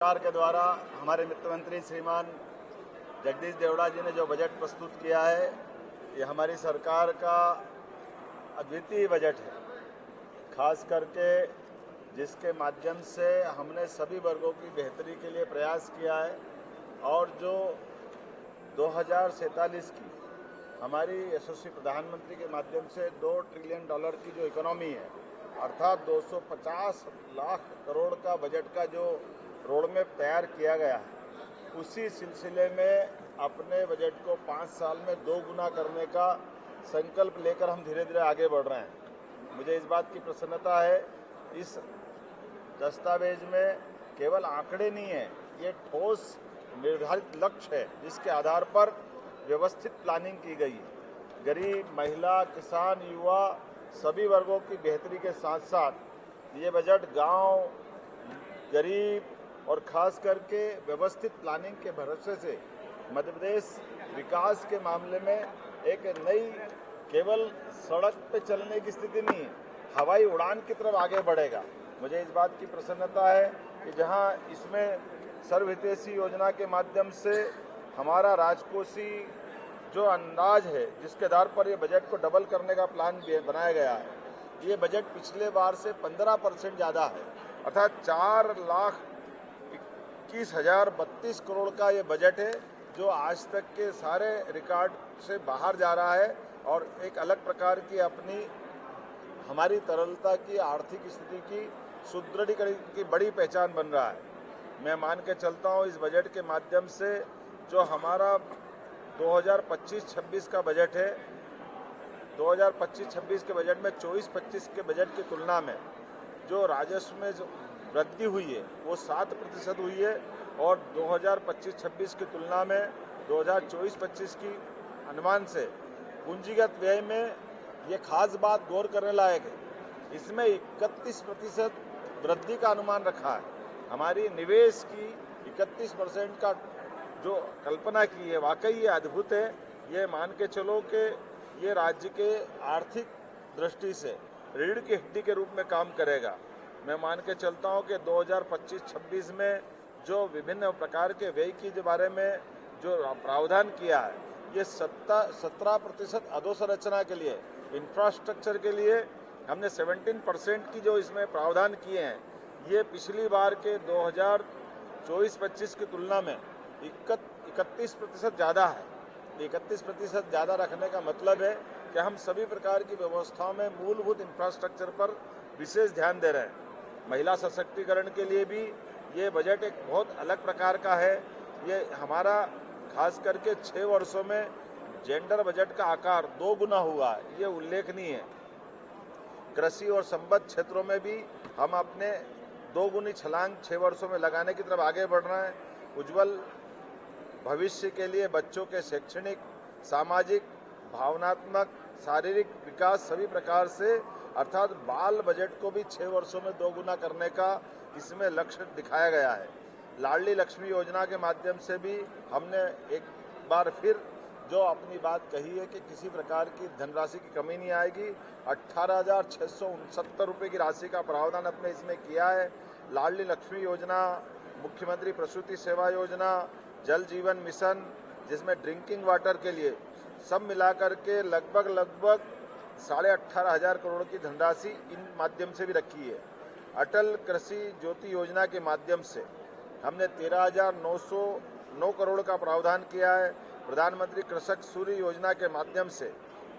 सरकार के द्वारा हमारे वित्त मंत्री श्रीमान जगदीश देवड़ा जी ने जो बजट प्रस्तुत किया है, ये हमारी सरकार का अद्वितीय बजट है। खास करके जिसके माध्यम से हमने सभी वर्गों की बेहतरी के लिए प्रयास किया है और जो 2047 की हमारी यशस्वी प्रधानमंत्री के माध्यम से $2 ट्रिलियन की जो इकोनॉमी है, अर्थात 250 लाख करोड़ का बजट का जो रोडमैप तैयार किया गया है, उसी सिलसिले में अपने बजट को 5 साल में 2 गुना करने का संकल्प लेकर हम धीरे धीरे आगे बढ़ रहे हैं। मुझे इस बात की प्रसन्नता है, इस दस्तावेज में केवल आंकड़े नहीं है, ये ठोस निर्धारित लक्ष्य है जिसके आधार पर व्यवस्थित प्लानिंग की गई है। गरीब, महिला, किसान, युवा सभी वर्गों की बेहतरी के साथ साथ ये बजट गांव, गरीब और खास करके व्यवस्थित प्लानिंग के भरोसे से मध्य प्रदेश विकास के मामले में एक नई, केवल सड़क पे चलने की स्थिति नहीं है, हवाई उड़ान की तरफ आगे बढ़ेगा। मुझे इस बात की प्रसन्नता है कि जहां इसमें सर्वहितैषी योजना के माध्यम से हमारा राजकोषीय जो अंदाज है, जिसके आधार पर ये बजट को डबल करने का प्लान बनाया गया है, ये बजट पिछले बार से 15% ज़्यादा है, अर्थात 4,21,032 करोड़ का ये बजट है जो आज तक के सारे रिकॉर्ड से बाहर जा रहा है और एक अलग प्रकार की अपनी हमारी तरलता की, आर्थिक स्थिति की सुदृढ़ीकरण की बड़ी पहचान बन रहा है। मैं मान के चलता हूँ इस बजट के माध्यम से जो हमारा 2025-26 का बजट है, 2025-26 के बजट में 24-25 के बजट की तुलना में जो राजस्व में जो वृद्धि हुई है वो 7% हुई है और 2025-26 की तुलना में 2024-25 की अनुमान से पूंजीगत व्यय में ये खास बात गौर करने लायक है, इसमें 31% वृद्धि का अनुमान रखा है। हमारी निवेश की 31% का जो कल्पना की है, वाकई ये अद्भुत है। ये मान के चलो कि ये राज्य के आर्थिक दृष्टि से रीढ़ की हड्डी के रूप में काम करेगा। मैं मान के चलता हूँ कि 2025-26 में जो विभिन्न प्रकार के व्यय के बारे में जो प्रावधान किया है, ये 17% अधोसंरचना के लिए, इंफ्रास्ट्रक्चर के लिए हमने 17% की जो इसमें प्रावधान किए हैं, ये पिछली बार के 2024-25 की तुलना में 31% ज़्यादा है। 31% ज़्यादा रखने का मतलब है कि हम सभी प्रकार की व्यवस्थाओं में मूलभूत इंफ्रास्ट्रक्चर पर विशेष ध्यान दे रहे हैं। महिला सशक्तिकरण के लिए भी ये बजट एक बहुत अलग प्रकार का है। ये हमारा खास करके 6 वर्षों में जेंडर बजट का आकार 2 गुना हुआ है, ये उल्लेखनीय है। कृषि और संबद्ध क्षेत्रों में भी हम अपने 2 गुनी छलांग 6 वर्षों में लगाने की तरफ आगे बढ़ रहे हैं। उज्जवल भविष्य के लिए बच्चों के शैक्षणिक, सामाजिक, भावनात्मक, शारीरिक विकास सभी प्रकार से, अर्थात बाल बजट को भी 6 वर्षों में 2 गुना करने का इसमें लक्ष्य दिखाया गया है। लाडली लक्ष्मी योजना के माध्यम से भी हमने एक बार फिर जो अपनी बात कही है कि किसी प्रकार की धनराशि की कमी नहीं आएगी। 18,669 रुपये की राशि का प्रावधान अपने इसमें किया है। लाडली लक्ष्मी योजना, मुख्यमंत्री प्रसूति सेवा योजना, जल जीवन मिशन, जिसमें ड्रिंकिंग वाटर के लिए सब मिलाकर के लगभग 18,500 करोड़ की धनराशि इन माध्यम से भी रखी है। अटल कृषि ज्योति योजना के माध्यम से हमने 13,909 करोड़ का प्रावधान किया है। प्रधानमंत्री कृषक सूर्य योजना के माध्यम से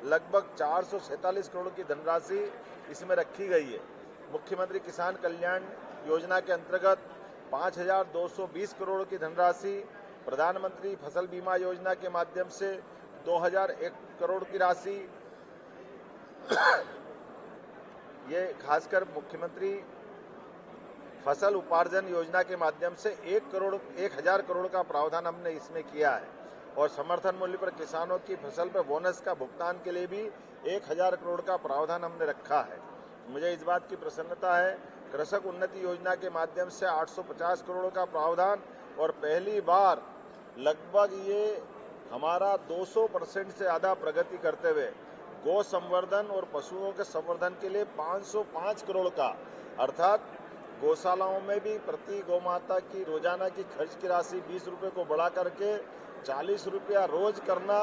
लगभग 447 करोड़ की धनराशि इसमें रखी गई है। मुख्यमंत्री किसान कल्याण योजना के अंतर्गत 5,220 करोड़ की धनराशि, प्रधानमंत्री फसल बीमा योजना के माध्यम से 2,001 करोड़ की राशि, ये खासकर मुख्यमंत्री फसल उपार्जन योजना के माध्यम से 1,000 करोड़ का प्रावधान हमने इसमें किया है और समर्थन मूल्य पर किसानों की फसल पर बोनस का भुगतान के लिए भी 1,000 करोड़ का प्रावधान हमने रखा है। मुझे इस बात की प्रसन्नता है, कृषक उन्नति योजना के माध्यम से 850 करोड़ का प्रावधान और पहली बार लगभग ये हमारा 200% से ज़्यादा प्रगति करते हुए गौ संवर्धन और पशुओं के संवर्धन के लिए 505 करोड़ का, अर्थात गौशालाओं में भी प्रति गौमाता की रोजाना की खर्च की राशि 20 रुपये को बढ़ा करके 40 रुपया रोज करना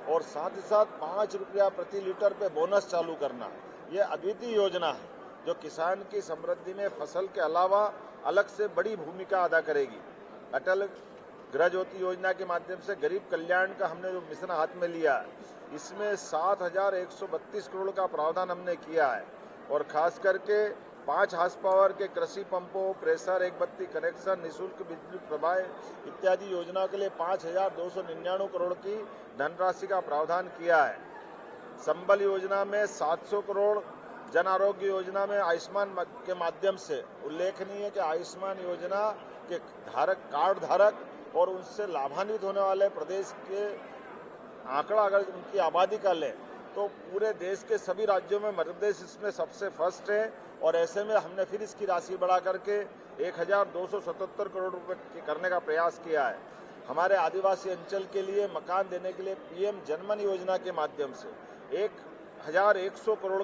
और साथ ही साथ 5 रुपया प्रति लीटर पे बोनस चालू करना, ये अद्वितीय योजना है जो किसान की समृद्धि में फसल के अलावा अलग से बड़ी भूमिका अदा करेगी। अटल गृह ज्योति योजना के माध्यम से गरीब कल्याण का हमने जो मिशन हाथ में लिया है, इसमें 7,132 करोड़ का प्रावधान हमने किया है और खास करके 5 हार्स पावर के कृषि पंपों, प्रेशर, एक बत्ती कनेक्शन, निःशुल्क बिजली प्रवाह इत्यादि योजनाओं के लिए 5,299 करोड़ की धनराशि का प्रावधान किया है। संबल योजना में 700 करोड़, जन आरोग्य योजना में आयुष्मान के माध्यम से उल्लेखनीय है कि आयुष्मान योजना के कार्ड धारक और उनसे लाभान्वित होने वाले प्रदेश के आंकड़ा अगर उनकी आबादी का लें तो पूरे देश के सभी राज्यों में मध्य प्रदेश इसमें सबसे फर्स्ट है और ऐसे में हमने फिर इसकी राशि बढ़ा करके 1,277 करोड़ रुपए करने का प्रयास किया है। हमारे आदिवासी अंचल के लिए मकान देने के लिए PM जनमन योजना के माध्यम से 1,100 करोड़